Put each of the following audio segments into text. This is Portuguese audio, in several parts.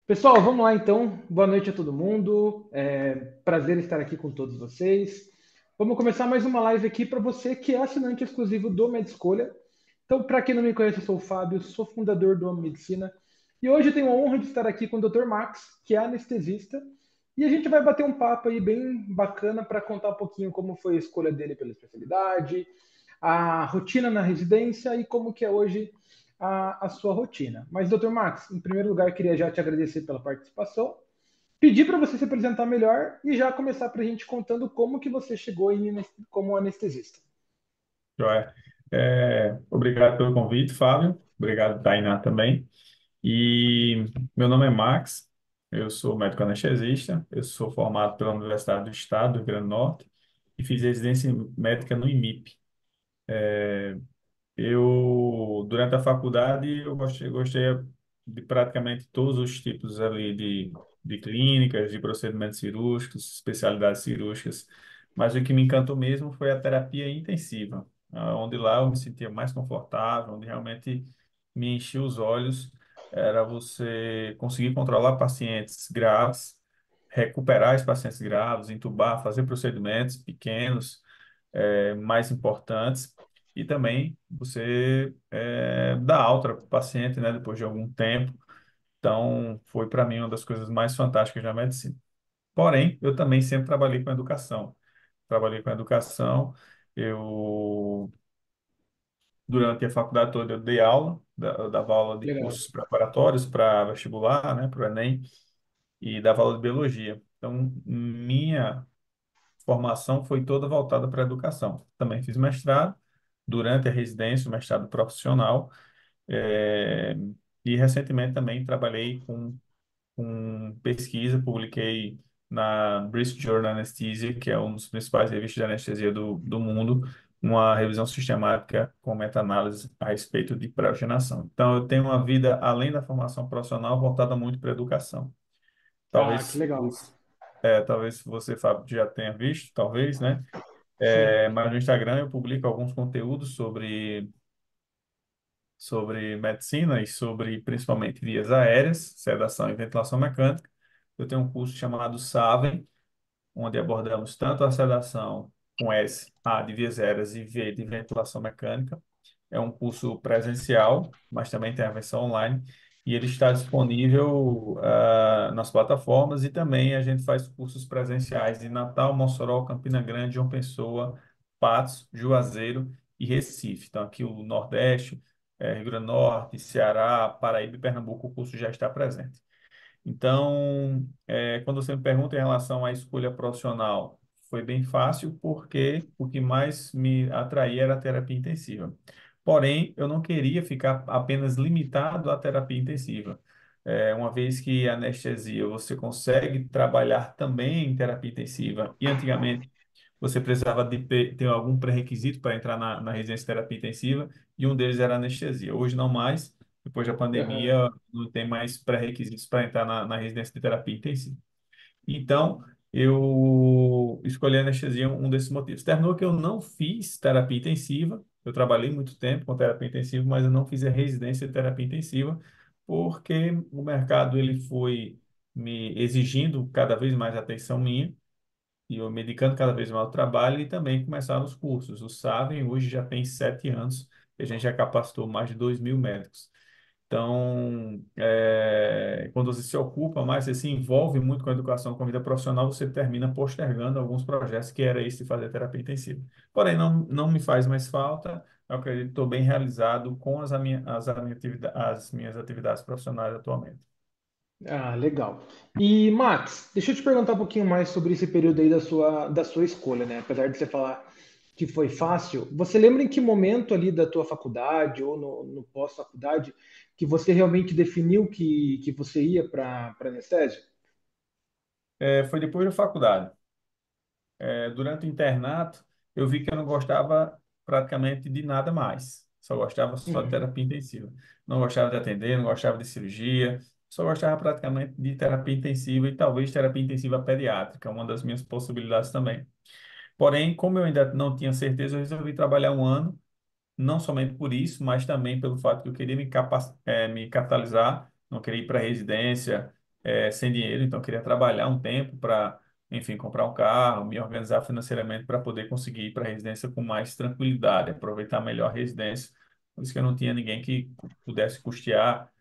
Pessoal, vamos lá então. Boa noite a todo mundo. Prazer estar aqui com todos vocês. Vamos começar mais uma live aqui para você que é assinante exclusivo do MedEscolha. Então, para quem não me conhece, eu sou o Fábio, sou fundador do Amo Medicina e hoje eu tenho a honra de estar aqui com o Dr. Max, que é anestesista, e a gente vai bater um papo aí bem bacana para contar um pouquinho como foi a escolha dele pela especialidade, a rotina na residência e como que é hoje a sua rotina. Mas, Dr. Max, em primeiro lugar, queria já te agradecer pela participação, pedir para você se apresentar melhor e já começar para a gente contando como que você chegou como anestesista. Joia. Obrigado pelo convite, Fábio. Obrigado, Tainá, também. E meu nome é Max, eu sou médico anestesista, eu sou formado pela Universidade do Estado do Rio Grande do Norte e fiz residência médica no IMIP. Durante a faculdade, eu gostei de praticamente todos os tipos ali de clínicas, de procedimentos cirúrgicos, especialidades cirúrgicas, mas o que me encantou mesmo foi a terapia intensiva, onde lá eu me sentia mais confortável, onde realmente me enchia os olhos, era você conseguir controlar pacientes graves, recuperar os pacientes graves, entubar, fazer procedimentos pequenos, mais importantes, e também você dá alta para o paciente, né, depois de algum tempo. Então, foi para mim uma das coisas mais fantásticas da medicina. Porém, eu também sempre trabalhei com educação. Trabalhei com educação, eu, durante a faculdade toda, eu dei aula, eu dava aula de Legal. cursos preparatórios para vestibular, né, para o Enem, e dava aula de biologia. Então, minha formação foi toda voltada para a educação. Também fiz mestrado durante a residência, o mestrado profissional, eh, e recentemente também trabalhei com pesquisa, publiquei na British Journal Anesthesia, que é um dos principais revistas de anestesia do mundo, uma revisão sistemática com meta-análise a respeito de pré-oxigenação. Então, eu tenho uma vida, além da formação profissional, voltada muito para a educação. Ah, que Talvez, legal. talvez você, Fábio, já tenha visto, talvez, né? Sim. Mas no Instagram eu publico alguns conteúdos sobre medicina e sobre principalmente vias aéreas, sedação e ventilação mecânica. Eu tenho um curso chamado SAVEN, onde abordamos tanto a sedação com S, A de vias aéreas e V de ventilação mecânica. É um curso presencial, mas também tem a versão online, e ele está disponível nas plataformas e também a gente faz cursos presenciais em Natal, Mossoró, Campina Grande, João Pessoa, Patos, Juazeiro e Recife. Então, aqui o Nordeste, Rio Grande do Norte, Ceará, Paraíba e Pernambuco, o curso já está presente. Então, quando você me pergunta em relação à escolha profissional, foi bem fácil porque o que mais me atraía era a terapia intensiva. Porém, eu não queria ficar apenas limitado à terapia intensiva. Uma vez que a anestesia você consegue trabalhar também em terapia intensiva, e antigamente você precisava de ter algum pré-requisito para entrar na residência de terapia intensiva, e um deles era anestesia. Hoje não mais, depois da Aham. pandemia, não tem mais pré-requisitos para entrar na residência de terapia intensiva. Então, eu escolhi a anestesia um desses motivos. Terminou que eu não fiz terapia intensiva, eu trabalhei muito tempo com terapia intensiva, mas eu não fiz a residência de terapia intensiva, porque o mercado ele foi me exigindo cada vez mais atenção minha, e eu me dedicando cada vez mais ao trabalho, e também começaram os cursos. O SAVEN hoje já tem 7 anos, e a gente já capacitou mais de 2.000 médicos. Então, quando você se ocupa mais, você se envolve muito com a educação, com a vida profissional, você termina postergando alguns projetos que era esse de fazer terapia intensiva. Porém, não me faz mais falta. Eu acredito que estou bem realizado com as minhas atividades profissionais atualmente. Ah, legal. E, Max, deixa eu te perguntar um pouquinho mais sobre esse período aí da sua escolha, né? Apesar de você falar que foi fácil, você lembra em que momento ali da tua faculdade ou no pós-faculdade que você realmente definiu que você ia para anestésio? Foi depois da faculdade. Durante o internato, eu vi que eu não gostava praticamente de nada mais. Só gostava só de Uhum. terapia intensiva. Não gostava de atender, não gostava de cirurgia, só gostava praticamente de terapia intensiva e talvez terapia intensiva pediátrica, uma das minhas possibilidades também. Porém, como eu ainda não tinha certeza, eu resolvi trabalhar um ano, não somente por isso, mas também pelo fato que eu queria me catalisar, não queria ir para residência, sem dinheiro, então eu queria trabalhar um tempo para, enfim, comprar um carro, me organizar financeiramente para poder conseguir ir para a residência com mais tranquilidade, aproveitar melhor a residência. Por isso que eu não tinha ninguém que pudesse custear,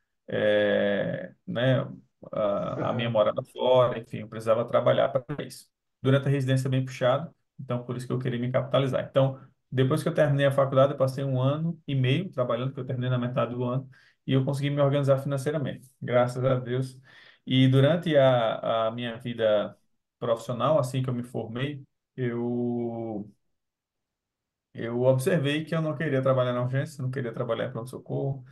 né, a minha Aham. morada fora, enfim, eu precisava trabalhar para isso. Durante a residência bem puxado, então por isso que eu queria me capitalizar. Então, depois que eu terminei a faculdade, eu passei 1 ano e meio trabalhando, que eu terminei na metade do ano, e eu consegui me organizar financeiramente. Graças a Deus. E durante a minha vida profissional, assim que eu me formei, eu, eu observei que eu não queria trabalhar na urgência, não queria trabalhar em pronto-socorro,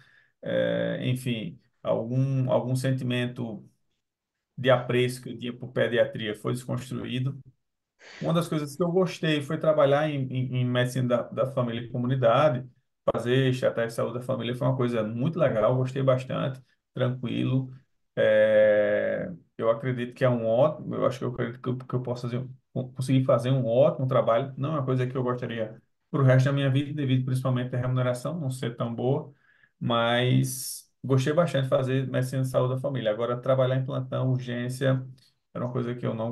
enfim, algum sentimento de apreço que eu tinha por pediatria foi desconstruído. Uma das coisas que eu gostei foi trabalhar em medicina da família e comunidade, fazer estratégia de saúde da família foi uma coisa muito legal, gostei bastante, tranquilo. Eu acredito que é um ótimo, eu acho que eu acredito que eu posso fazer, conseguir fazer um ótimo trabalho. Não é uma coisa que eu gostaria para o resto da minha vida, devido principalmente à remuneração não ser tão boa, mas gostei bastante de fazer medicina de saúde da família. Agora, trabalhar em plantão, urgência. Era uma coisa que eu não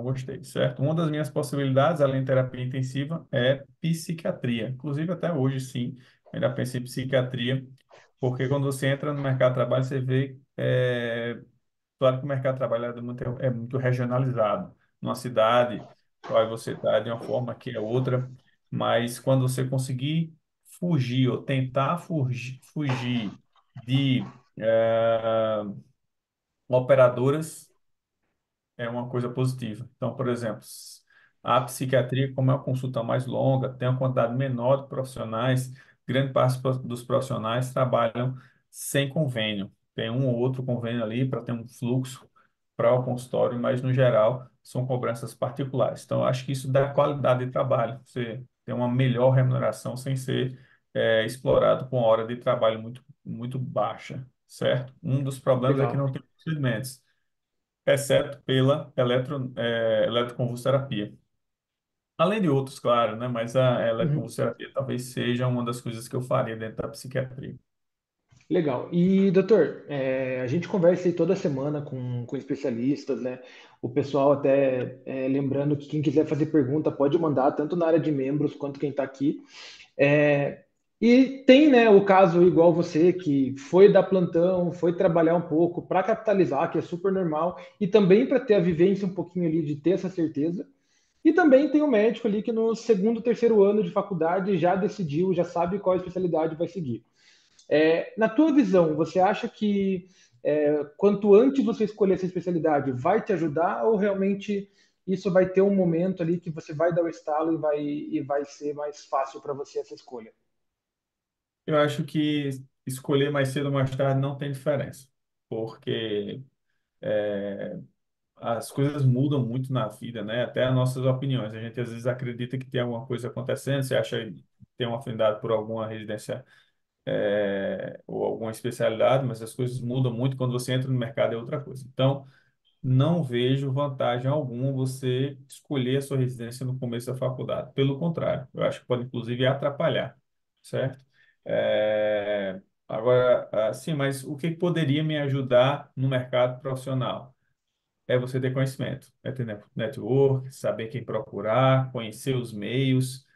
gostei, certo? Uma das minhas possibilidades, além de terapia intensiva, é psiquiatria. Inclusive, até hoje, sim, eu ainda pensei em psiquiatria, porque quando você entra no mercado de trabalho, você vê, claro que o mercado de trabalho é muito regionalizado. Numa cidade, vai você está de uma forma que é outra, mas quando você conseguir fugir ou tentar fugir de operadoras, é uma coisa positiva. Então, por exemplo, a psiquiatria, como é uma consulta mais longa, tem uma quantidade menor de profissionais, grande parte dos profissionais trabalham sem convênio. Tem um ou outro convênio ali para ter um fluxo para o consultório, mas no geral são cobranças particulares. Então, eu acho que isso dá qualidade de trabalho. Você tem uma melhor remuneração sem ser explorado com hora de trabalho muito, muito baixa, certo? Um dos problemas é que Legal. não tem procedimentos exceto pela eletroconvulsoterapia. Além de outros, claro, né? Mas a Uhum. eletroconvulsoterapia talvez seja uma das coisas que eu faria dentro da psiquiatria. Legal. E, doutor, a gente conversa aí toda semana com especialistas, né? O pessoal até lembrando que quem quiser fazer pergunta pode mandar, tanto na área de membros quanto quem está aqui. É, e tem, né, o caso igual você, que foi dar plantão, foi trabalhar um pouco para capitalizar, que é super normal, e também para ter a vivência um pouquinho ali de ter essa certeza. E também tem o médico ali que no segundo, terceiro ano de faculdade já decidiu, já sabe qual especialidade vai seguir. Na tua visão, você acha que quanto antes você escolher essa especialidade vai te ajudar ou realmente isso vai ter um momento ali que você vai dar o estalo e vai ser mais fácil para você essa escolha? Eu acho que escolher mais cedo ou mais tarde não tem diferença, porque as coisas mudam muito na vida, né? Até as nossas opiniões. A gente às vezes acredita que tem alguma coisa acontecendo, você acha que tem uma afinidade por alguma residência ou alguma especialidade, mas as coisas mudam muito quando você entra no mercado, é outra coisa. Então, não vejo vantagem alguma você escolher a sua residência no começo da faculdade. Pelo contrário, eu acho que pode inclusive atrapalhar, certo? Agora, sim, mas o que poderia me ajudar no mercado profissional? É você ter conhecimento, é ter network, saber quem procurar, conhecer os meios,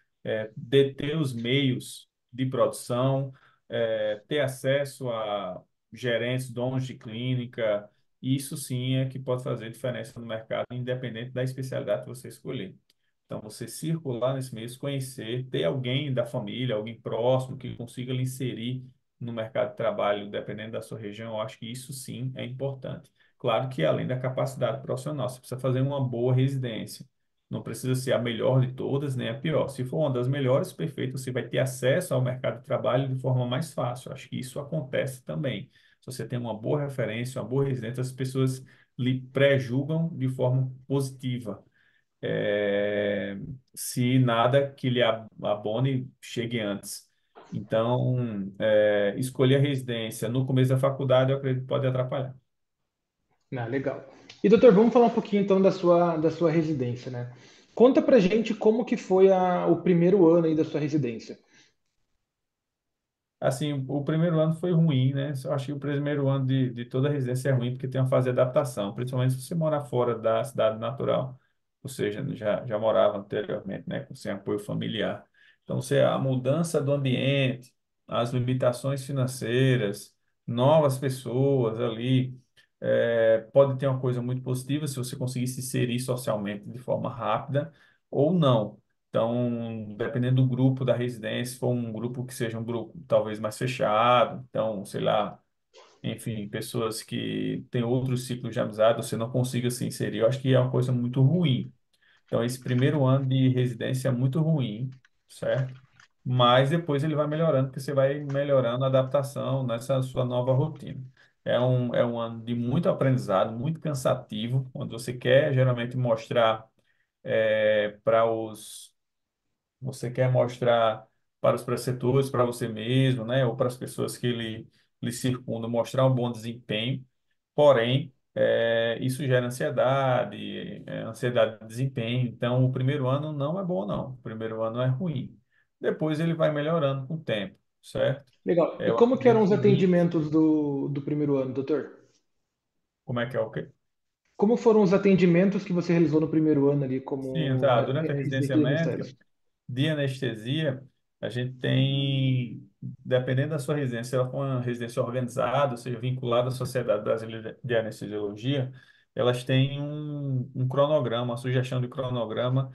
deter os meios de produção, ter acesso a gerentes, donos de clínica. Isso sim é que pode fazer diferença no mercado, independente da especialidade que você escolher. Então, você circular nesse meio, se conhecer, ter alguém da família, alguém próximo que consiga lhe inserir no mercado de trabalho, dependendo da sua região, eu acho que isso sim é importante. Claro que além da capacidade profissional, você precisa fazer uma boa residência. Não precisa ser a melhor de todas, nem a pior. Se for uma das melhores, perfeito, você vai ter acesso ao mercado de trabalho de forma mais fácil. Acho que isso acontece também. Se você tem uma boa referência, uma boa residência, as pessoas lhe pré-julgam de forma positiva. Se nada que lhe abone chegue antes. Então, escolher a residência no começo da faculdade, eu acredito que pode atrapalhar. Ah, legal. E doutor, vamos falar um pouquinho então da sua residência, né? Conta pra gente como que foi o primeiro ano aí da sua residência. Assim, o primeiro ano foi ruim, né? Eu acho que o primeiro ano de toda residência é ruim porque tem uma fase de adaptação, principalmente se você morar fora da cidade natural, ou seja, já morava anteriormente, né? Sem apoio familiar. Então, a mudança do ambiente, as limitações financeiras, novas pessoas ali, pode ter uma coisa muito positiva se você conseguir se inserir socialmente de forma rápida ou não. Então, dependendo do grupo da residência, se for um grupo que seja um grupo talvez mais fechado, então, sei lá, enfim, pessoas que têm outros ciclos de amizade, você não consiga se inserir, eu acho que é uma coisa muito ruim. Então, esse primeiro ano de residência é muito ruim, certo? Mas depois ele vai melhorando, porque você vai melhorando a adaptação nessa sua nova rotina. É um ano de muito aprendizado, muito cansativo, onde você quer geralmente mostrar para os você quer mostrar para os preceptores, para você mesmo, né, ou para as pessoas que lhe circundam, mostrar um bom desempenho. Porém, isso gera ansiedade, ansiedade de desempenho. Então, o primeiro ano não é bom, não. O primeiro ano é ruim. Depois ele vai melhorando com o tempo, certo? Legal. E Eu como que eram acredito os que atendimentos do primeiro ano, doutor? como é que é o quê? Como foram os atendimentos que você realizou no primeiro ano ali Sim, como tá. Durante a residência residente de médica, mistérios? de anestesia, a gente tem, dependendo da sua residência, se ela for uma residência organizada, ou seja, vinculada à Sociedade Brasileira de Anestesiologia, elas têm um cronograma, uma sugestão de cronograma,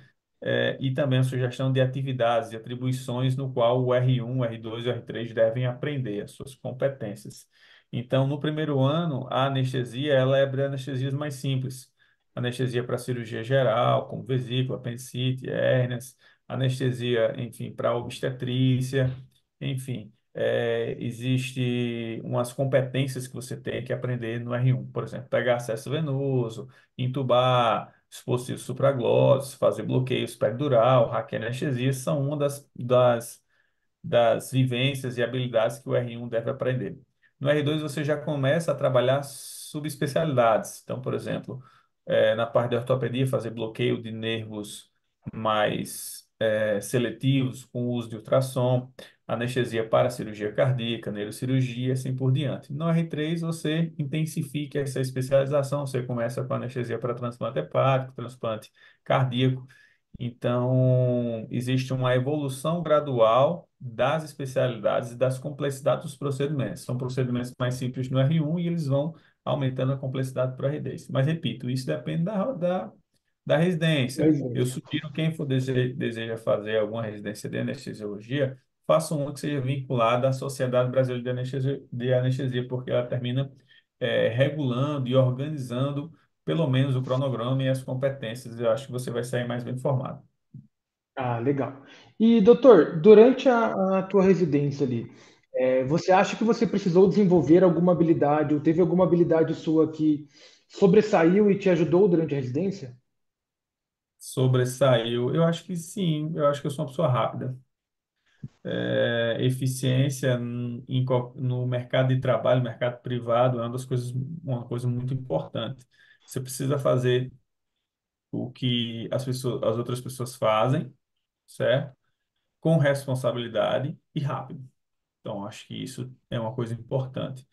e também a sugestão de atividades e atribuições no qual o R1, o R2 e o R3 devem aprender as suas competências. Então, no primeiro ano, a anestesia, ela é para anestesias mais simples. Anestesia para cirurgia geral, como vesícula, apendicite, hérnias, anestesia, enfim, para obstetrícia, enfim, existe umas competências que você tem que aprender no R1, por exemplo, pegar acesso venoso, intubar, dispositivo supraglótis, fazer bloqueio subdural, raquianestesia, são uma das vivências e habilidades que o R1 deve aprender. No R2 você já começa a trabalhar subespecialidades. Então, por exemplo, na parte de ortopedia, fazer bloqueio de nervos mais seletivos com o uso de ultrassom, anestesia para cirurgia cardíaca, neurocirurgia, assim por diante. No R3 você intensifica essa especialização, você começa com anestesia para transplante hepático, transplante cardíaco, então, existe uma evolução gradual das especialidades e das complexidades dos procedimentos. São procedimentos mais simples no R1 e eles vão aumentando a complexidade para a R10. Mas, repito, isso depende da residência. Eu Residência. sugiro quem for deseja fazer alguma residência de anestesiologia, faça uma que seja vinculada à Sociedade Brasileira de Anestesia, porque ela termina regulando e organizando pelo menos o cronograma e as competências. Eu acho que você vai sair mais bem informado. Ah, legal. E, doutor, durante a tua residência ali, você acha que você precisou desenvolver alguma habilidade ou teve alguma habilidade sua que sobressaiu e te ajudou durante a residência? Sobressaiu. Eu acho que sim, eu acho que eu sou uma pessoa rápida. Eficiência no mercado de trabalho, mercado privado, é uma coisa muito importante. Você precisa fazer o que as outras pessoas fazem, certo? Com responsabilidade e rápido. Então, acho que isso é uma coisa importante,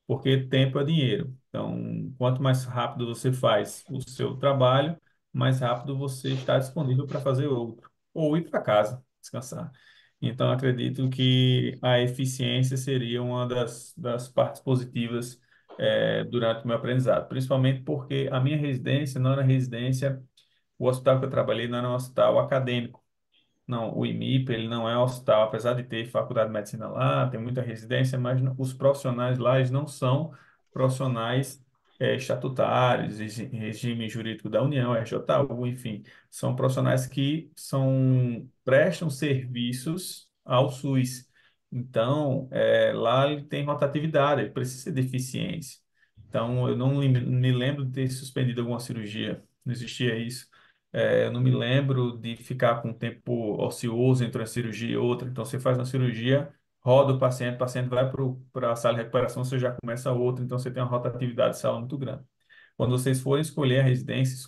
porque tempo é dinheiro. Então, quanto mais rápido você faz o seu trabalho, mais rápido você está disponível para fazer outro, ou ir para casa, descansar. Então, acredito que a eficiência seria uma das partes positivas, durante o meu aprendizado, principalmente porque a minha residência não era residência, o hospital que eu trabalhei não era um hospital acadêmico. Não, o IMIP, ele não é hospital, apesar de ter faculdade de medicina lá, tem muita residência, mas os profissionais lá, eles não são profissionais estatutários, regime jurídico da União, RJU, enfim, são profissionais que prestam serviços ao SUS. Então, lá ele tem rotatividade, ele precisa de eficiência. Então, eu não me lembro de ter suspendido alguma cirurgia, não existia isso. Eu não me lembro de ficar com tempo ocioso entre uma cirurgia e outra. Então, você faz uma cirurgia, roda o paciente vai para a sala de recuperação, você já começa outra, então você tem uma rotatividade de sala muito grande. Quando vocês forem escolher a residência,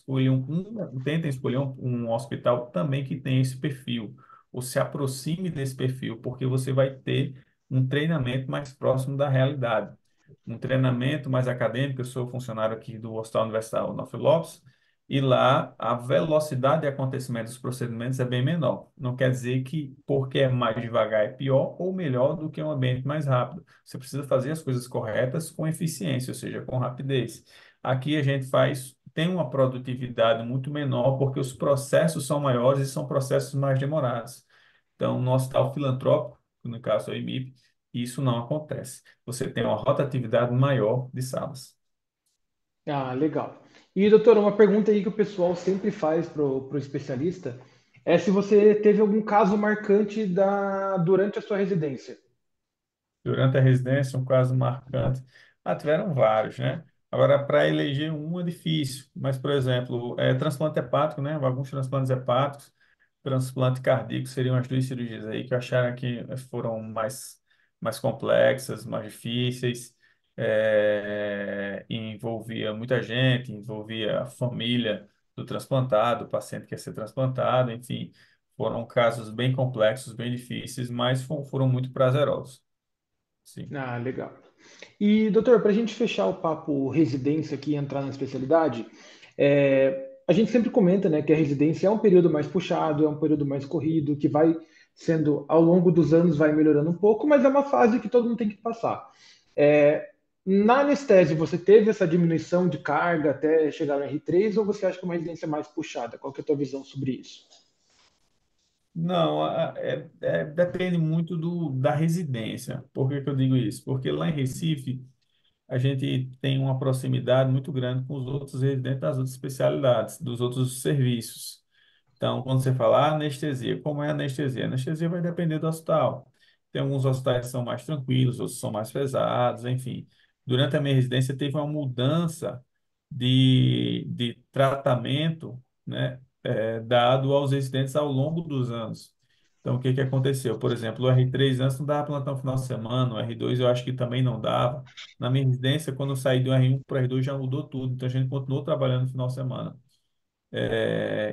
tentem escolher um hospital também que tenha esse perfil, ou se aproxime desse perfil, porque você vai ter um treinamento mais próximo da realidade. Um treinamento mais acadêmico. Eu sou funcionário aqui do Hospital Universitário Onofre Lopes, e lá a velocidade de acontecimento dos procedimentos é bem menor. Não quer dizer que porque é mais devagar é pior ou melhor do que um ambiente mais rápido. Você precisa fazer as coisas corretas com eficiência, ou seja, com rapidez. Aqui a gente tem uma produtividade muito menor porque os processos são maiores e são processos mais demorados. Então, no hospital filantrópico, no caso é o IMIP, isso não acontece. Você tem uma rotatividade maior de salas. Ah, legal. E, doutor, uma pergunta aí que o pessoal sempre faz pro especialista é se você teve algum caso marcante durante a sua residência. Durante a residência, um caso marcante. Ah, tiveram vários, né? Agora, para eleger um é difícil, mas, por exemplo, transplante hepático, né? Alguns transplantes hepáticos, transplante cardíaco seriam as duas cirurgias aí que eu acharam que foram mais complexas, mais difíceis, e envolvia muita gente, envolvia a família do transplantado, o paciente que ia ser transplantado, enfim, foram casos bem complexos, bem difíceis, mas foram muito prazerosos. Sim. Ah, legal. E, doutor, para a gente fechar o papo residência aqui e entrar na especialidade, a gente sempre comenta, né, que a residência é um período mais puxado, é um período mais corrido, que vai sendo, ao longo dos anos, vai melhorando um pouco, mas é uma fase que todo mundo tem que passar. É, na anestesia, você teve essa diminuição de carga até chegar no R3 ou você acha que é uma residência mais puxada? Qual que é a tua visão sobre isso? Não, depende muito da residência. Por que que eu digo isso? Porque lá em Recife, a gente tem uma proximidade muito grande com os outros residentes das outras especialidades, dos outros serviços. Então, quando você fala anestesia, como é a anestesia? A anestesia vai depender do hospital. Tem alguns hospitais que são mais tranquilos, outros são mais pesados, enfim. Durante a minha residência, teve uma mudança de tratamento, né, dado aos residentes ao longo dos anos. Então, o que que aconteceu? Por exemplo, o R3 antes não dava plantão final de semana, o R2 eu acho que também não dava. Na minha residência, quando eu saí do R1 para o R2, já mudou tudo. Então, a gente continuou trabalhando no final de semana.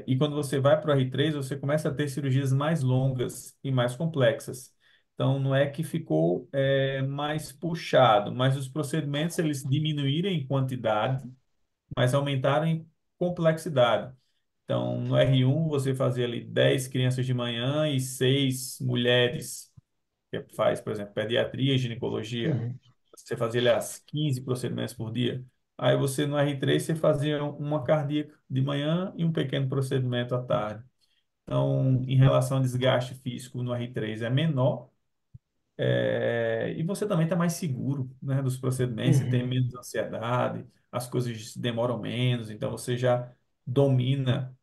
E quando você vai para o R3, você começa a ter cirurgias mais longas e mais complexas. Então, não é que ficou mais puxado, mas os procedimentos eles diminuíram em quantidade, mas aumentaram em complexidade. Então, no R1, você fazia ali 10 crianças de manhã e 6 mulheres, que faz, por exemplo, pediatria e ginecologia. Uhum. Você fazia ali as 15 procedimentos por dia. Aí você no R3 você fazia uma cardíaca de manhã e um pequeno procedimento à tarde. Então, em relação ao desgaste físico no R3 é menor, e você também está mais seguro, né, dos procedimentos, você tem Uhum. menos ansiedade, as coisas demoram menos, então você já domina,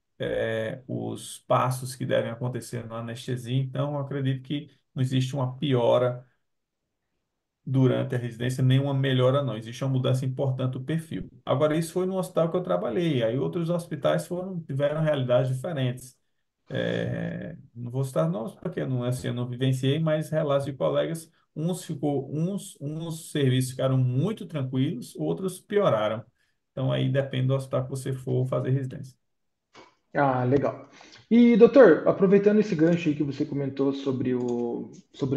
os passos que devem acontecer na anestesia. Então, eu acredito que não existe uma piora durante a residência, nenhuma melhora não. Existe uma mudança importante do perfil. Agora, isso foi no hospital que eu trabalhei. Aí outros hospitais tiveram realidades diferentes. Não vou citar nomes porque não, assim, eu não vivenciei, mas relatos de colegas, uns serviços ficaram muito tranquilos, outros pioraram. Então, aí depende do hospital que você for fazer residência. Ah, legal. E, doutor, aproveitando esse gancho aí que você comentou sobre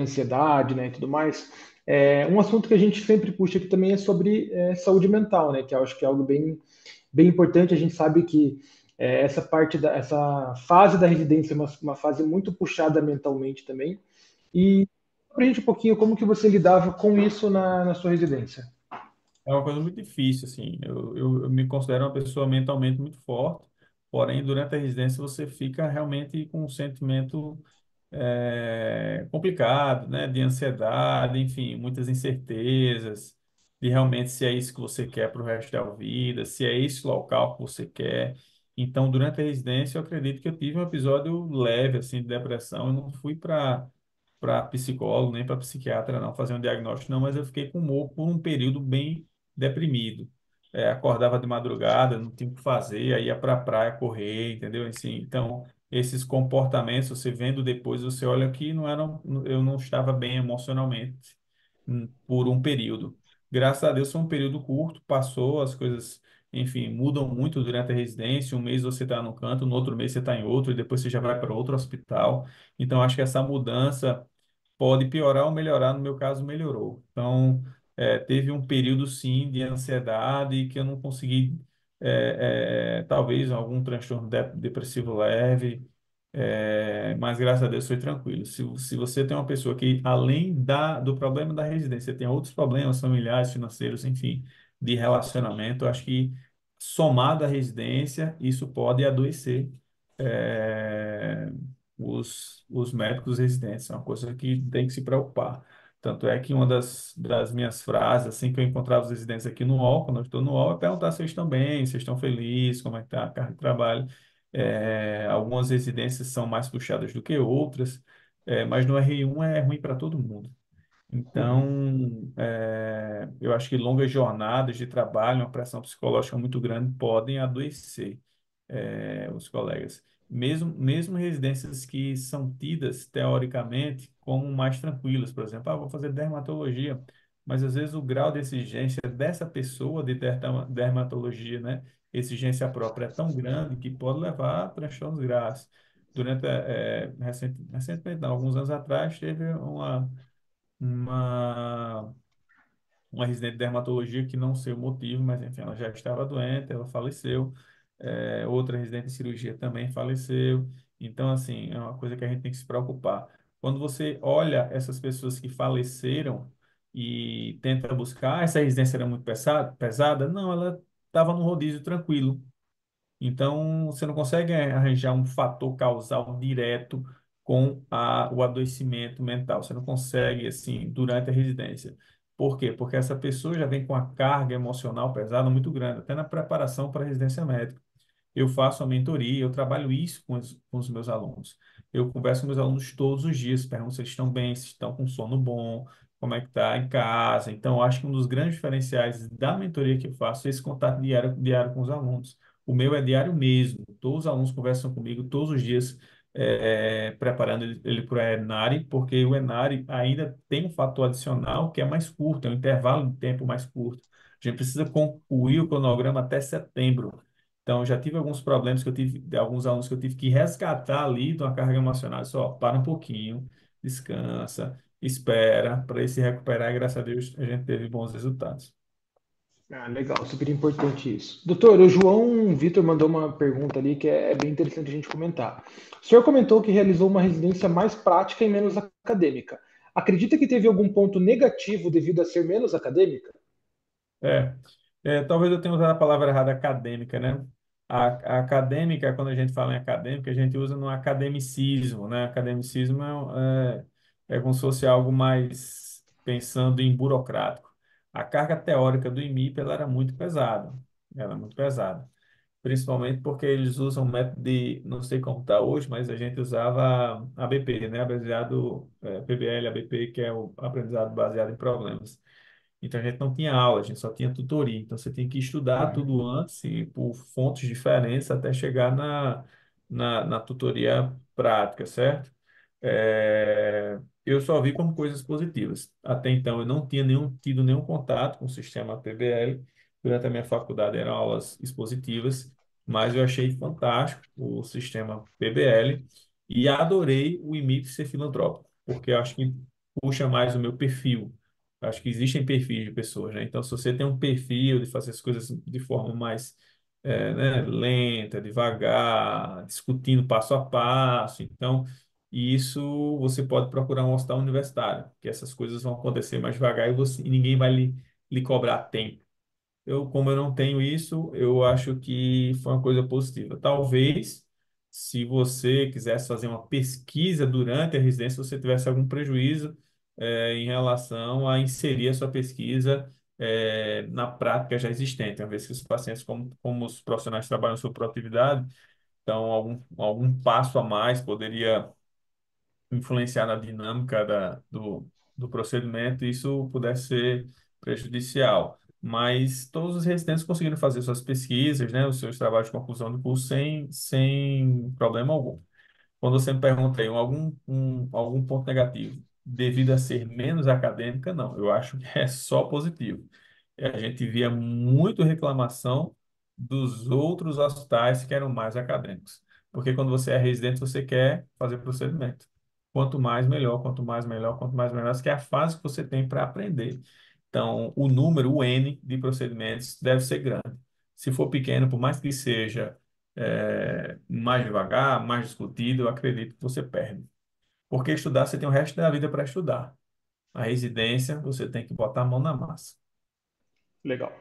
ansiedade, né, e tudo mais, um assunto que a gente sempre puxa aqui também é sobre saúde mental, né, que eu acho que é algo bem importante. A gente sabe que essa fase da residência é uma fase muito puxada mentalmente também. E para a gente um pouquinho como que você lidava com isso na sua residência. É uma coisa muito difícil, assim. Eu me considero uma pessoa mentalmente muito forte, porém, durante a residência você fica realmente com um sentimento complicado, né? De ansiedade, enfim, muitas incertezas, de realmente se é isso que você quer para o resto da vida, se é esse local que você quer. Então, durante a residência, eu acredito que eu tive um episódio leve, assim, de depressão. Eu não fui para psicólogo, nem para psiquiatra, não, fazer um diagnóstico, não, mas eu fiquei com humor por um período bem deprimido. Acordava de madrugada, não tinha o que fazer, aí ia para a praia correr, entendeu? Assim, então, esses comportamentos, você vendo depois, você olha que não eram, eu não estava bem emocionalmente por um período. Graças a Deus foi um período curto, passou, as coisas, enfim, mudam muito durante a residência. Um mês você está no canto, no outro mês você está em outro, e depois você já vai para outro hospital. Então, acho que essa mudança pode piorar ou melhorar, no meu caso, melhorou. Então, teve um período, sim, de ansiedade que eu não consegui, talvez algum transtorno depressivo leve, mas graças a Deus foi tranquilo. Se você tem uma pessoa que, além do problema da residência, tem outros problemas familiares, financeiros, enfim, de relacionamento, eu acho que somado à residência, isso pode adoecer é, os médicos residentes. É uma coisa que tem que se preocupar. Tanto é que uma das minhas frases, assim que eu encontrava os residentes aqui no UOL, quando eu estou no UOL, é perguntar se eles estão bem, se eles estão felizes, como é que está a carga de trabalho. Algumas residências são mais puxadas do que outras, mas no R1 é ruim para todo mundo. Uhum. Então, eu acho que longas jornadas de trabalho, uma pressão psicológica muito grande, podem adoecer, os colegas. Mesmo residências que são tidas, teoricamente, como mais tranquilas, por exemplo, vou fazer dermatologia, mas às vezes o grau de exigência dessa pessoa de dermatologia, né, exigência própria é tão grande que pode levar a transtornos graves. Recentemente, não, alguns anos atrás, teve uma, uma residente de dermatologia que não sei o motivo, mas enfim, ela já estava doente, ela faleceu. Outra residente de cirurgia também faleceu. Então, assim, é uma coisa que a gente tem que se preocupar. Quando você olha essas pessoas que faleceram e tenta buscar, essa residência era muito pesada? Não, ela estava num rodízio tranquilo. Então, você não consegue arranjar um fator causal direto com o adoecimento mental. Você não consegue, assim, durante a residência. Por quê? Porque essa pessoa já vem com a carga emocional pesada muito grande, até na preparação para a residência médica. Eu faço a mentoria, eu trabalho isso com os meus alunos. Eu converso com meus alunos todos os dias, pergunto se eles estão bem, se estão com sono bom, como é que está em casa. Então, eu acho que um dos grandes diferenciais da mentoria que eu faço é esse contato diário com os alunos. O meu é diário mesmo. Todos os alunos conversam comigo todos os dias, preparando ele para o Enari, porque o Enari ainda tem um fator adicional que é mais curto, é um intervalo de tempo mais curto. A gente precisa concluir o cronograma até setembro. Então, eu já tive alguns problemas que eu tive, de alguns alunos que eu tive que resgatar ali de uma carga emocional. Só, para um pouquinho, descansa, espera para ele se recuperar e, graças a Deus, a gente teve bons resultados. Ah, legal, super importante isso. Doutor, o João Vitor mandou uma pergunta ali que é bem interessante a gente comentar. O senhor comentou que realizou uma residência mais prática e menos acadêmica. Acredita que teve algum ponto negativo devido a ser menos acadêmica? É, talvez eu tenha usado a palavra errada, acadêmica, né? A acadêmica, quando a gente fala em acadêmica, a gente usa no academicismo, né? Academicismo é como se fosse algo mais pensando em burocrático. A carga teórica do IMIP, ela era muito pesada, ela é muito pesada. Principalmente porque eles usam o método de, não sei como está hoje, mas a gente usava ABP, né? Abreviado, PBL, ABP, que é o aprendizado baseado em problemas. Então a gente não tinha aula, a gente só tinha tutoria. Então você tem que estudar Uhum. tudo antes e por fontes diferentes até chegar na tutoria prática, certo? Eu só vi como coisas positivas. Até então eu não tinha tido nenhum contato com o sistema PBL. Durante a minha faculdade eram aulas expositivas, mas eu achei fantástico o sistema PBL e adorei o IMIP ser filantrópico, porque eu acho que puxa mais o meu perfil. Acho que existem perfis de pessoas, né? Então, se você tem um perfil de fazer as coisas de forma mais, né, lenta, devagar, discutindo passo a passo, então, isso você pode procurar um hospital universitário, que essas coisas vão acontecer mais devagar e ninguém vai lhe cobrar tempo. Como eu não tenho isso, eu acho que foi uma coisa positiva. Talvez, se você quisesse fazer uma pesquisa durante a residência, você tivesse algum prejuízo, em relação a inserir a sua pesquisa, na prática já existente, uma vez que os pacientes, como os profissionais trabalham sobre produtividade, então algum passo a mais poderia influenciar na dinâmica do procedimento, e isso pudesse ser prejudicial. Mas todos os residentes conseguiram fazer suas pesquisas, né, os seus trabalhos de conclusão de curso sem problema algum. Quando você me pergunta aí algum ponto negativo, devido a ser menos acadêmica, não. Eu acho que é só positivo. A gente via muito reclamação dos outros hospitais que eram mais acadêmicos. Porque quando você é residente, você quer fazer procedimento. quanto mais melhor, quanto mais melhor, quanto mais melhor, que é a fase que você tem para aprender. Então, o número, o N de procedimentos deve ser grande. Se for pequeno, por mais que seja mais devagar, mais discutido, eu acredito que você perde. Porque estudar, você tem o resto da vida para estudar. A residência, você tem que botar a mão na massa. Legal.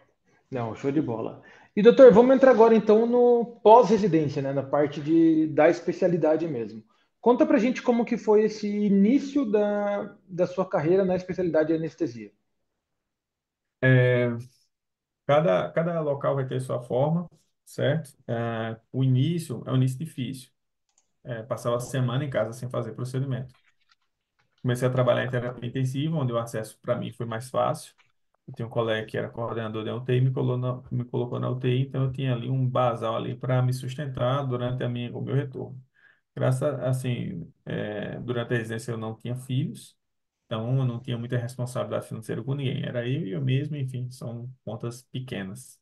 Não, show de bola. E doutor, vamos entrar agora então no pós-residência, né, na parte da especialidade mesmo. Conta pra gente como que foi esse início da sua carreira na especialidade de anestesia. Cada local vai ter sua forma, certo? O início é um início difícil. Passava a semana em casa sem fazer procedimento. Comecei a trabalhar em terapia intensiva, onde o acesso para mim foi mais fácil. Eu tinha um colega que era coordenador da UTI, me colocou na UTI, então eu tinha ali um basal ali para me sustentar durante o meu retorno. Durante a residência eu não tinha filhos, então eu não tinha muita responsabilidade financeira com ninguém. Era eu e eu mesmo, enfim, são contas pequenas.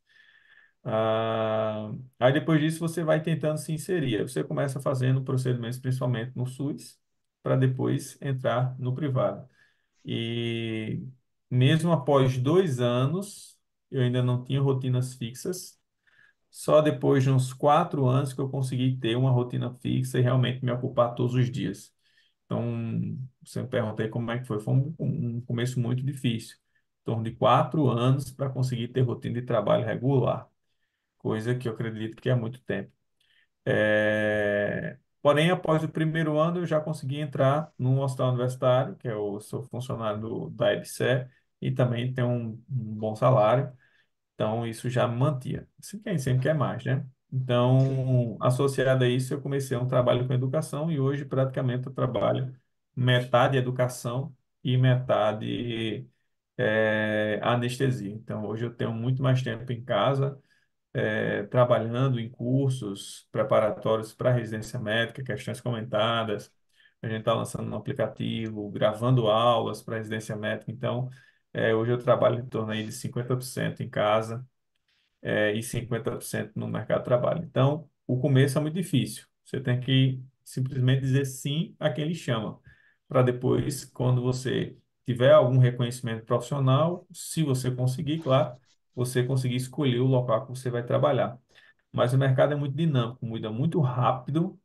Aí depois disso você vai tentando se inserir. Aí você começa fazendo procedimentos principalmente no SUS, para depois entrar no privado. E mesmo após 2 anos, eu ainda não tinha rotinas fixas. Só depois de uns 4 anos que eu consegui ter uma rotina fixa e realmente me ocupar todos os dias. Então, você me perguntei como é que foi. Foi um começo muito difícil. Em torno de 4 anos para conseguir ter rotina de trabalho regular, coisa que eu acredito que é muito tempo. Porém, após o primeiro ano, eu já consegui entrar no hospital universitário, que eu sou funcionário da EBSER, e também tenho um bom salário. Então, isso já me mantia. Assim, quem sempre quer mais, né? Sim. Então, associado a isso, eu comecei um trabalho com educação e hoje praticamente eu trabalho metade educação e metade anestesia. Então, hoje eu tenho muito mais tempo em casa, trabalhando em cursos preparatórios para residência médica, questões comentadas. A gente está lançando um aplicativo, gravando aulas para residência médica. Então, hoje eu trabalho em torno aí de 50% em casa, e 50% no mercado de trabalho. Então, o começo é muito difícil. Você tem que simplesmente dizer sim a quem lhe chama, para depois, quando você tiver algum reconhecimento profissional, se você conseguir, claro, você conseguir escolher o local que você vai trabalhar. Mas o mercado é muito dinâmico, muda muito rápido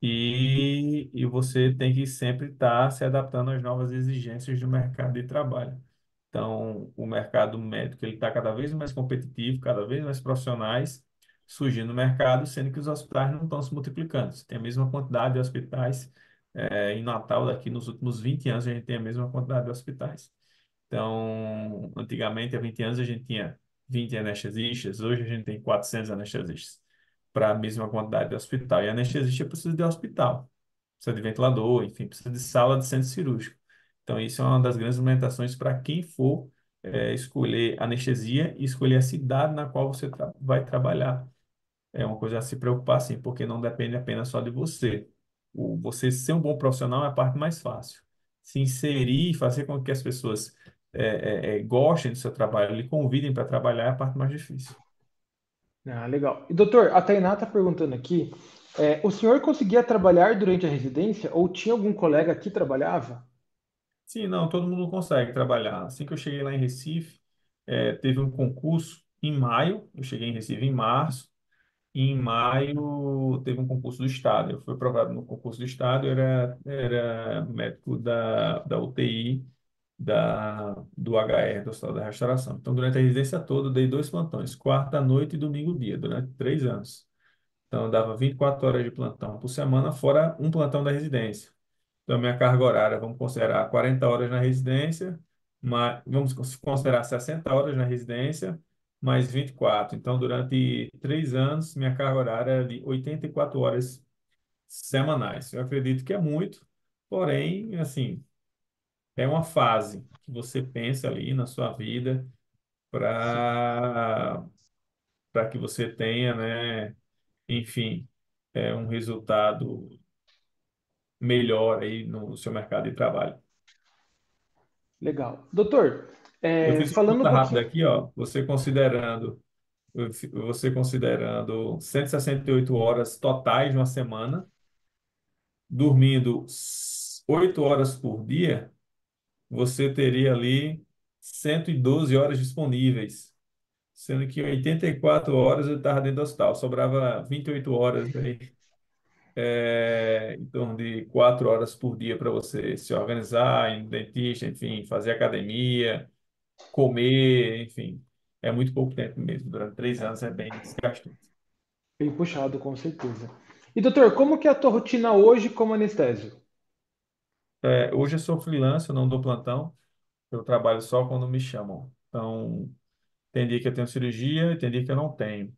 e você tem que sempre estar se adaptando às novas exigências do mercado de trabalho. Então, o mercado médico ele está cada vez mais competitivo, cada vez mais profissionais surgindo no mercado, sendo que os hospitais não estão se multiplicando. Você tem a mesma quantidade de hospitais. Em Natal, daqui nos últimos 20 anos, a gente tem a mesma quantidade de hospitais. Então, antigamente, há 20 anos, a gente tinha 20 anestesistas, hoje a gente tem 400 anestesistas para a mesma quantidade de hospital. E anestesista precisa de hospital, precisa de ventilador, enfim, precisa de sala de centro cirúrgico. Então, isso é uma das grandes limitações para quem for escolher anestesia e escolher a cidade na qual você vai trabalhar. É uma coisa a se preocupar, sim, porque não depende apenas só de você. Você ser um bom profissional é a parte mais fácil. Se inserir e fazer com que as pessoas gostem do seu trabalho, lhe convidem para trabalhar é a parte mais difícil. Ah, legal. E doutor, a Tainá está perguntando aqui, o senhor conseguia trabalhar durante a residência ou tinha algum colega que trabalhava? Sim, não, todo mundo consegue trabalhar. Assim que eu cheguei lá em Recife, teve um concurso em maio, eu cheguei em Recife em março, e em maio teve um concurso do Estado. Eu fui aprovado no concurso do Estado, eu era médico da UTI do HR, do Hospital da Restauração. Então, durante a residência toda, eu dei 2 plantões, quarta à noite e domingo dia, durante 3 anos. Então, eu dava 24 horas de plantão por semana, fora um plantão da residência. Então, minha carga horária, vamos considerar 40 horas na residência, mas vamos considerar 60 horas na residência, mais 24. Então, durante 3 anos, minha carga horária era de 84 horas semanais. Eu acredito que é muito, porém, assim, é uma fase que você pensa ali na sua vida Sim, para que você tenha, né, enfim, um resultado melhor aí no seu mercado de trabalho. legal. Doutor, Eu fiz uma falando um conta rápida pouquinho. aqui, ó, você considerando 168 horas totais de uma semana, dormindo 8 horas por dia, você teria ali 112 horas disponíveis, sendo que 84 horas eu estava dentro do hospital, sobrava 28 horas aí, em torno de 4 horas por dia para você se organizar, ir no dentista, enfim, fazer academia, comer, enfim. É muito pouco tempo mesmo, durante 3 anos é bem desgastante. Bem puxado, com certeza. E doutor, como que é a tua rotina hoje como anestésio? Hoje eu sou freelancer, eu não dou plantão, eu trabalho só quando me chamam. Então, tem dia que eu tenho cirurgia e tem dia que eu não tenho.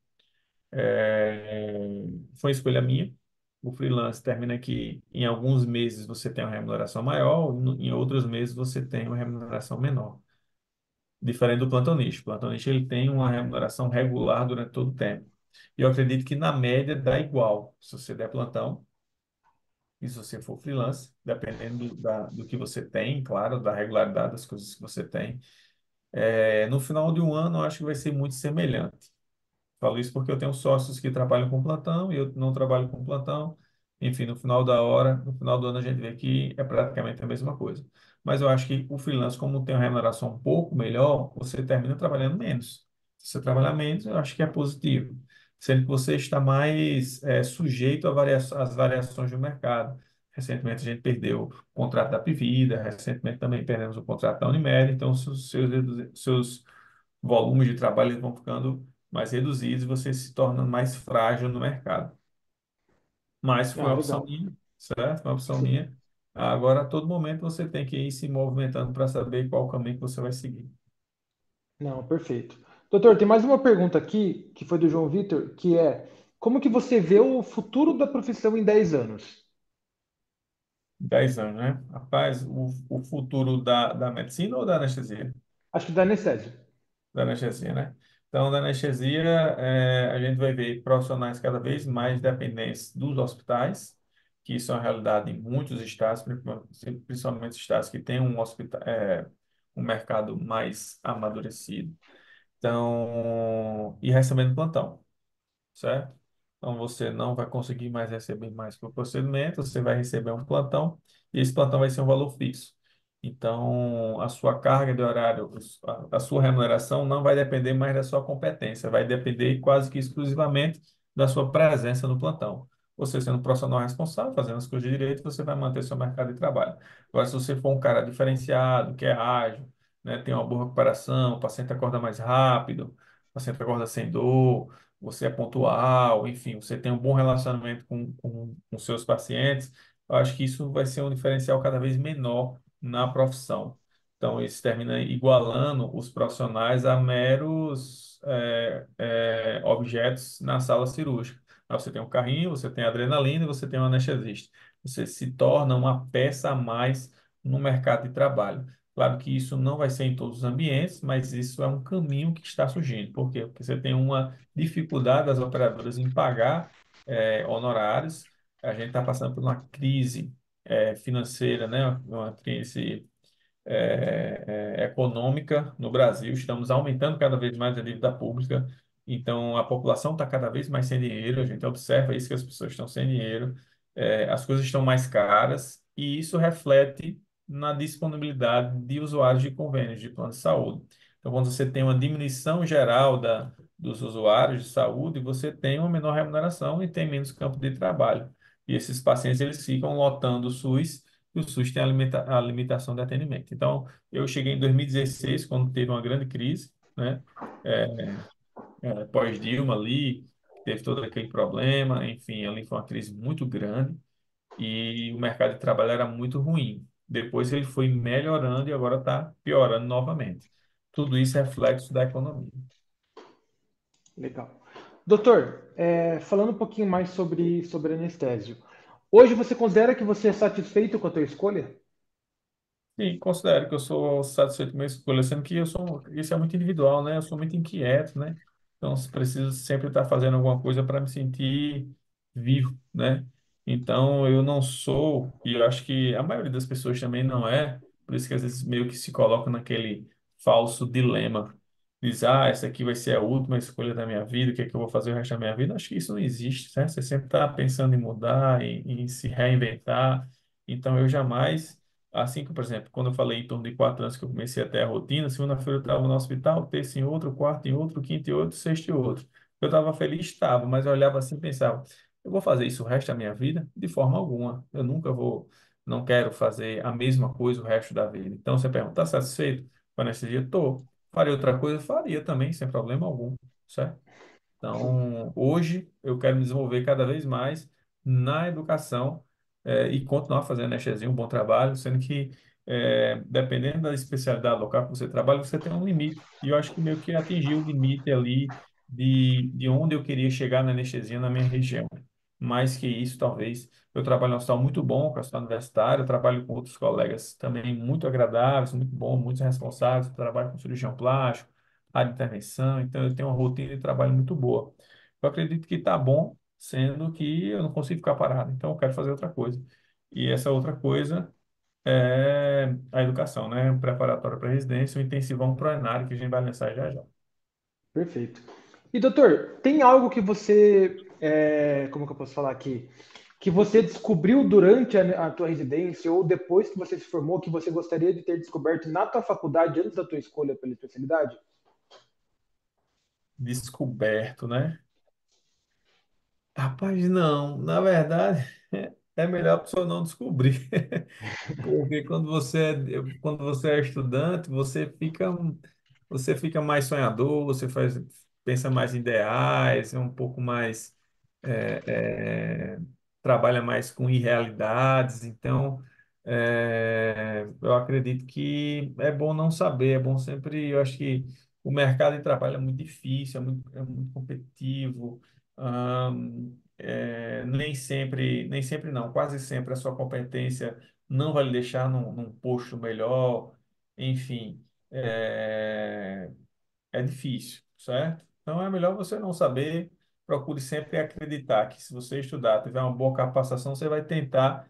Foi escolha minha. O freelance termina que em alguns meses você tem uma remuneração maior, em outros meses você tem uma remuneração menor. Diferente do plantonista. O plantonista ele tem uma remuneração regular durante todo o tempo. E eu acredito que na média dá igual. Se você der plantão e se você for freelance, dependendo do que você tem, claro, da regularidade das coisas que você tem. No final de um ano, eu acho que vai ser muito semelhante. Falo isso porque eu tenho sócios que trabalham com plantão e eu não trabalho com plantão. Enfim, no final da hora, no final do ano, a gente vê que é praticamente a mesma coisa. Mas eu acho que o freelance, como tem uma remuneração um pouco melhor, você termina trabalhando menos. Se você trabalhar menos, eu acho que é positivo. Sendo que você está mais sujeito às variações do mercado. Recentemente a gente perdeu o contrato da Pivida, recentemente também perdemos o contrato da Unimed, então seus volumes de trabalho eles vão ficando mais reduzidos e você se torna mais frágil no mercado. Mas foi Ah, uma opção legal. minha, certo? Foi uma opção Sim. minha. Agora, a todo momento, você tem que ir se movimentando para saber qual caminho que você vai seguir. Não, perfeito. Doutor, tem mais uma pergunta aqui, que foi do João Vitor, que é: como que você vê o futuro da profissão em 10 anos? 10 anos, né? Rapaz, o futuro da medicina ou da anestesia? Acho que da anestésio. Da anestesia, né? Então, da anestesia, a gente vai ver profissionais cada vez mais dependentes dos hospitais, que isso é uma realidade em muitos estados, principalmente estados que têm um mercado mais amadurecido. Então, e recebendo plantão, certo? Então você não vai conseguir mais receber mais por procedimento, você vai receber um plantão e esse plantão vai ser um valor fixo. Então, a sua carga de horário, a sua remuneração não vai depender mais da sua competência, vai depender quase que exclusivamente da sua presença no plantão. Você sendo um profissional responsável, fazendo as coisas direito, você vai manter seu mercado de trabalho. Agora, se você for um cara diferenciado, que é ágil, né, tem uma boa recuperação, o paciente acorda mais rápido, o paciente acorda sem dor, você é pontual, enfim, você tem um bom relacionamento com seus pacientes, eu acho que isso vai ser um diferencial cada vez menor na profissão. Então, isso termina igualando os profissionais a meros objetos na sala cirúrgica. Aí você tem um carrinho, você tem adrenalina e você tem um anestesista. Você se torna uma peça a mais no mercado de trabalho. Claro que isso não vai ser em todos os ambientes, mas isso é um caminho que está surgindo. Por quê? Porque você tem uma dificuldade das operadoras em pagar honorários. A gente está passando por uma crise financeira, né? Uma crise econômica no Brasil. Estamos aumentando cada vez mais a dívida pública. Então, a população está cada vez mais sem dinheiro. A gente observa isso que as pessoas estão sem dinheiro. As coisas estão mais caras e isso reflete na disponibilidade de usuários de convênios de plano de saúde. Então, quando você tem uma diminuição geral dos usuários de saúde, você tem uma menor remuneração e tem menos campo de trabalho. E esses pacientes eles ficam lotando o SUS e o SUS tem a limitação de atendimento. Então, eu cheguei em 2016, quando teve uma grande crise, né? Pós-Dilma ali, teve todo aquele problema, enfim, ali foi uma crise muito grande e o mercado de trabalho era muito ruim. Depois ele foi melhorando e agora está piorando novamente. Tudo isso é reflexo da economia. Legal. Doutor, falando um pouquinho mais sobre anestésio. Hoje você considera que você é satisfeito com a tua escolha? Sim, considero que eu sou satisfeito com a minha escolha, sendo que isso é muito individual, né? Eu sou muito inquieto, né? Então, preciso sempre estar fazendo alguma coisa para me sentir vivo, né? Então, eu não sou, e eu acho que a maioria das pessoas também não é, por isso que às vezes meio que se colocam naquele falso dilema. Diz, essa aqui vai ser a última escolha da minha vida, o que é que eu vou fazer o resto da minha vida? Acho que isso não existe, né? Você sempre está pensando em mudar, em se reinventar. Então, eu jamais, assim que, por exemplo, quando eu falei em torno de 4 anos que eu comecei a ter a rotina, segunda-feira eu estava no hospital, terça em outro, quarta em outro, quinta em outro, sexta em outro. Eu estava feliz, estava, mas eu olhava assim e pensava, eu vou fazer isso o resto da minha vida? De forma alguma. Eu nunca vou, não quero fazer a mesma coisa o resto da vida. Então, você pergunta, está satisfeito com a anestesia? Estou. Faria outra coisa? Faria também, sem problema algum, certo? Sim, Então, hoje eu quero me desenvolver cada vez mais na educação e continuar fazendo anestesia, um bom trabalho, sendo que, dependendo da especialidade local que você trabalha, você tem um limite. E eu acho que meio que atingi o limite ali de onde eu queria chegar na anestesia na minha região. Mais que isso, talvez. Eu trabalho em um hospital muito bom, com o hospital universitário, eu trabalho com outros colegas também muito agradáveis, muito bons, muito responsáveis, eu trabalho com cirurgião plástico, área de intervenção, então eu tenho uma rotina de trabalho muito boa. Eu acredito que está bom, sendo que eu não consigo ficar parado, então eu quero fazer outra coisa. E essa outra coisa é a educação, né? Um preparatório para residência, um intensivão proenário, que a gente vai lançar já já. perfeito. E doutor, tem algo que você, como que eu posso falar aqui, que você descobriu durante a tua residência ou depois que você se formou que você gostaria de ter descoberto na tua faculdade antes da tua escolha pela especialidade? Descoberto, né? Rapaz, não. Na verdade, é melhor a pessoa não descobrir. Porque quando você é estudante, você fica mais sonhador, pensa mais em ideais, é um pouco mais, é, é, trabalha mais com irrealidades. Então, eu acredito que é bom não saber, é bom sempre, eu acho que o mercado de trabalho é muito difícil, é muito competitivo. Nem sempre não, quase sempre a sua competência não vai lhe deixar num posto melhor, enfim, é difícil, certo? Então é melhor você não saber, procure sempre acreditar que se você estudar, tiver uma boa capacitação, você vai tentar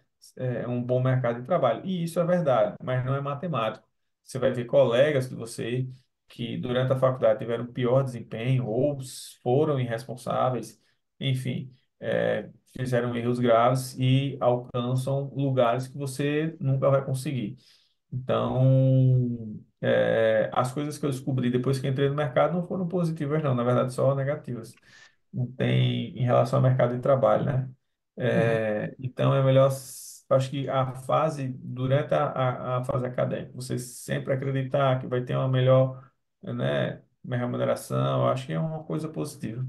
um bom mercado de trabalho. E isso é verdade, mas não é matemático. Você vai ver colegas de você que durante a faculdade tiveram pior desempenho ou foram irresponsáveis, enfim, fizeram erros graves e alcançam lugares que você nunca vai conseguir. Então, as coisas que eu descobri depois que entrei no mercado não foram positivas, não, na verdade, só negativas. Não tem em relação ao mercado de trabalho, né? Uhum. Então, é melhor, acho que a fase, durante a fase acadêmica, você sempre acreditar que vai ter uma melhor, né, uma remuneração, eu acho que é uma coisa positiva.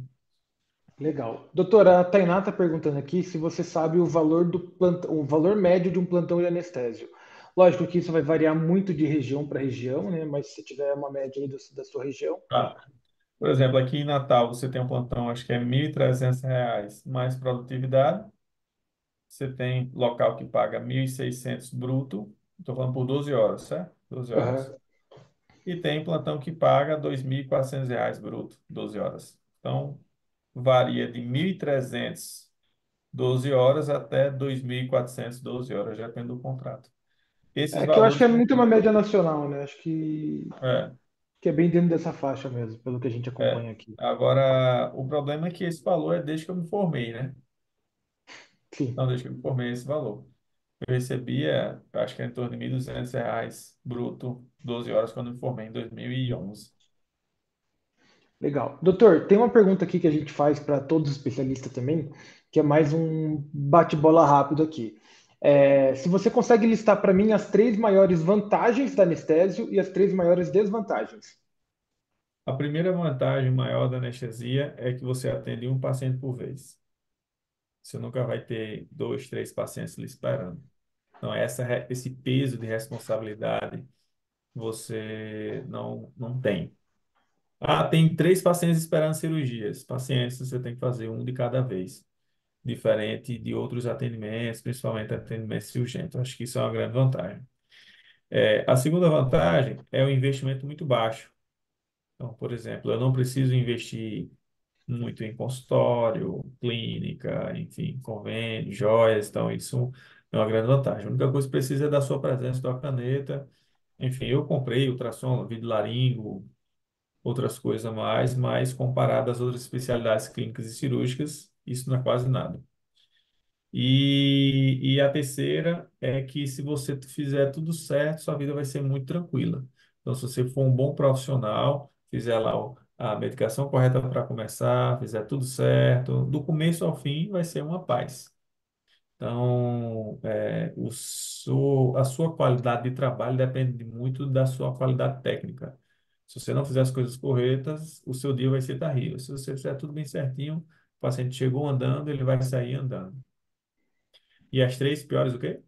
Legal. Doutora, a Tainá está perguntando aqui se você sabe o valor do o valor médio de um plantão de anestésio. Lógico que isso vai variar muito de região para região, né? Mas se tiver uma média aí da sua região. Tá. Por exemplo, aqui em Natal, você tem um plantão, acho que é R$ 1.300 mais produtividade. Você tem local que paga 1.600 bruto, estou falando por 12 horas, certo? 12 horas. Aham. E tem plantão que paga R$ 2.400 bruto, 12 horas. Então, varia de 1.300 12 horas até 2.400 12 horas, depende do contrato. Esses É que eu acho que valores é são muito uma fixos. média nacional, né? Acho É, que é bem dentro dessa faixa mesmo, pelo que a gente é. acompanha aqui. Agora, o problema é que esse valor é desde que eu me formei, né? Então, Sim, desde que eu me formei, esse valor. Eu recebia, acho que era em torno de R$ 1.200 bruto, 12 horas, quando eu me formei em 2011. legal. Doutor, tem uma pergunta aqui que a gente faz para todos os especialistas também, que é mais um bate-bola rápido aqui. Se você consegue listar para mim as três maiores vantagens da anestésio e as três maiores desvantagens. A primeira vantagem maior da anestesia é que você atende um paciente por vez. Você nunca vai ter dois, três pacientes lhe esperando. Então, esse peso de responsabilidade você não tem. Ah, tem três pacientes esperando cirurgias. Pacientes, você tem que fazer um de cada vez, diferente de outros atendimentos, principalmente atendimentos urgentes. Eu acho que isso é uma grande vantagem. A segunda vantagem é o investimento muito baixo. Então, por exemplo, eu não preciso investir muito em consultório, clínica, enfim, convênio, joias. Então, isso é uma grande vantagem. A única coisa que precisa é da sua presença, da caneta. Enfim, eu comprei ultrassom, vidro laringo, outras coisas a mais, mas comparado às outras especialidades clínicas e cirúrgicas, isso não é quase nada. E a terceira é que se você fizer tudo certo, sua vida vai ser muito tranquila. Então, se você for um bom profissional, fizer lá a medicação correta para começar, fizer tudo certo, do começo ao fim vai ser uma paz. Então, a sua qualidade de trabalho depende muito da sua qualidade técnica. Se você não fizer as coisas corretas, o seu dia vai ser terrível. Se você fizer tudo bem certinho, o paciente chegou andando, ele vai sair andando. E as três piores o quê?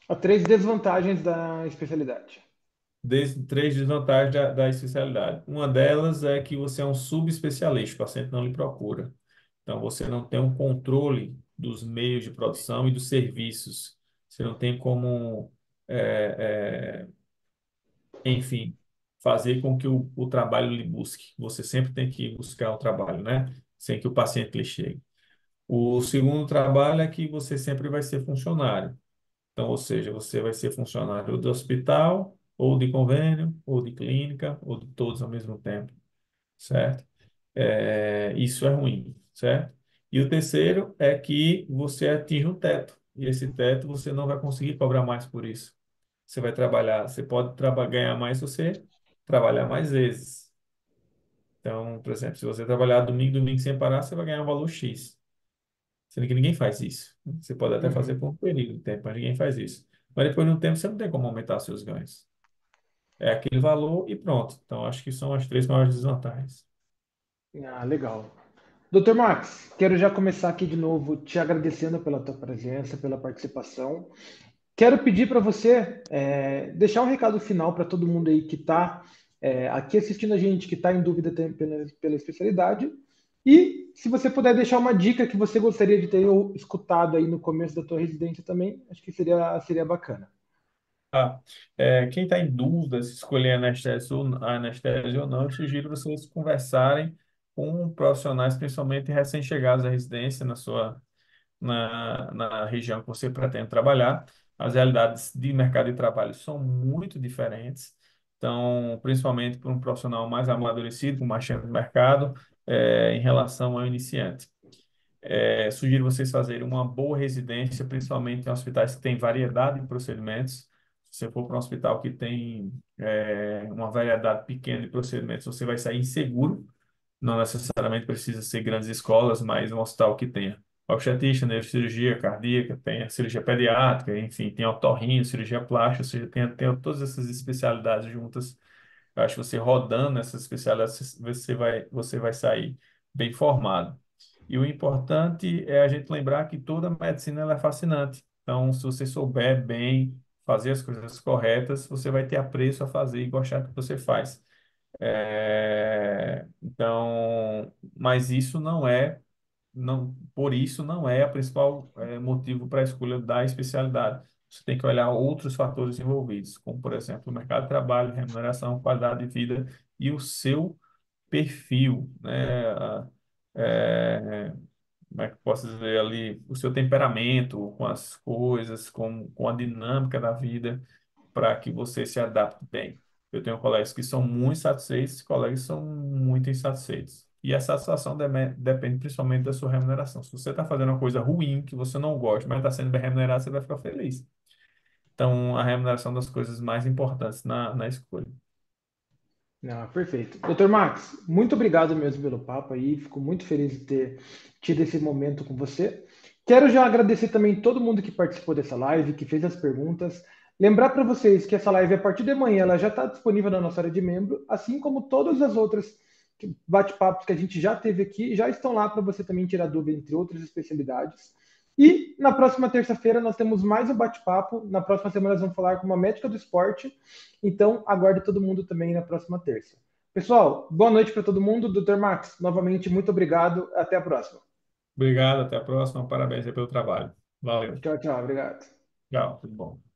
Há três desvantagens da especialidade. Três desvantagens da especialidade. Uma delas é que você é um subespecialista, o paciente não lhe procura. Então, você não tem um controle dos meios de produção e dos serviços. Você não tem como, enfim, fazer com que o trabalho lhe busque. Você sempre tem que buscar o trabalho, né? Sem que o paciente lhe chegue. O segundo trabalho é que você sempre vai ser funcionário. Então, ou seja, você vai ser funcionário do hospital, ou de convênio, ou de clínica, ou de todos ao mesmo tempo, certo? Isso é ruim, certo? E o terceiro é que você atinge um teto, e esse teto você não vai conseguir cobrar mais por isso. Você vai trabalhar, você pode ganhar mais se você trabalhar mais vezes. Então, por exemplo, se você trabalhar domingo, domingo sem parar, você vai ganhar um valor X. Sendo que ninguém faz isso. Você pode até fazer Uhum. por um período de tempo, mas ninguém faz isso. Mas depois de um tempo você não tem como aumentar seus ganhos. É aquele valor e pronto. Então acho que são as três maiores desvantagens. Ah, legal. Doutor Max, quero já começar aqui de novo te agradecendo pela tua presença, pela participação. Quero pedir para você deixar um recado final para todo mundo aí que está aqui assistindo a gente, que está em dúvida pela especialidade. E se você puder deixar uma dica que você gostaria de ter escutado aí no começo da tua residência também, acho que seria bacana. Ah, quem está em dúvida se escolher anestésio ou não, eu sugiro vocês conversarem com profissionais, principalmente recém-chegados à residência na região que você pretende trabalhar. As realidades de mercado de trabalho são muito diferentes. Então, principalmente para um profissional mais amadurecido, com mais tempo de mercado, em relação ao iniciante. Sugiro vocês fazerem uma boa residência, principalmente em hospitais que têm variedade de procedimentos. Se você for para um hospital que tem uma variedade pequena de procedimentos, você vai sair inseguro. Não necessariamente precisa ser grandes escolas, mas um hospital que tenha obstetrícia, neurocirurgia cardíaca, tenha cirurgia pediátrica, enfim, tem otorrino, cirurgia plástica, ou seja, tenha todas essas especialidades juntas. Eu acho que você rodando essas especialidades, você vai sair bem formado. E o importante é a gente lembrar que toda medicina ela é fascinante. Então, se você souber bem fazer as coisas corretas, você vai ter apreço a fazer e gostar do que você faz. Então, mas isso por isso não é a principal motivo para a escolha da especialidade. Você tem que olhar outros fatores envolvidos, como, por exemplo, o mercado de trabalho, remuneração, qualidade de vida e o seu perfil, né? É, Como é que eu posso dizer ali, o seu temperamento com as coisas, com a dinâmica da vida, para que você se adapte bem. Eu tenho colegas que são muito satisfeitos e colegas que são muito insatisfeitos. E a satisfação depende principalmente da sua remuneração. Se você está fazendo uma coisa ruim, que você não gosta, mas está sendo bem remunerado, você vai ficar feliz. Então, a remuneração é das coisas mais importantes na escolha. Ah, perfeito. Doutor Max, muito obrigado mesmo pelo papo aí. Fico muito feliz de ter tido esse momento com você. Quero já agradecer também todo mundo que participou dessa live, que fez as perguntas. Lembrar para vocês que essa live, a partir de amanhã, ela já está disponível na nossa área de membro, assim como todas as outras bate-papos que a gente já teve aqui, já estão lá para você também tirar dúvida entre outras especialidades. E na próxima terça-feira nós temos mais um bate-papo. Na próxima semana nós vamos falar com uma médica do esporte. Então, aguarde todo mundo também na próxima terça. Pessoal, boa noite para todo mundo. Dr. Max, novamente, muito obrigado. Até a próxima. Obrigado, até a próxima. Parabéns aí pelo trabalho. Valeu. Tchau, tchau. Obrigado. Tchau, tudo bom.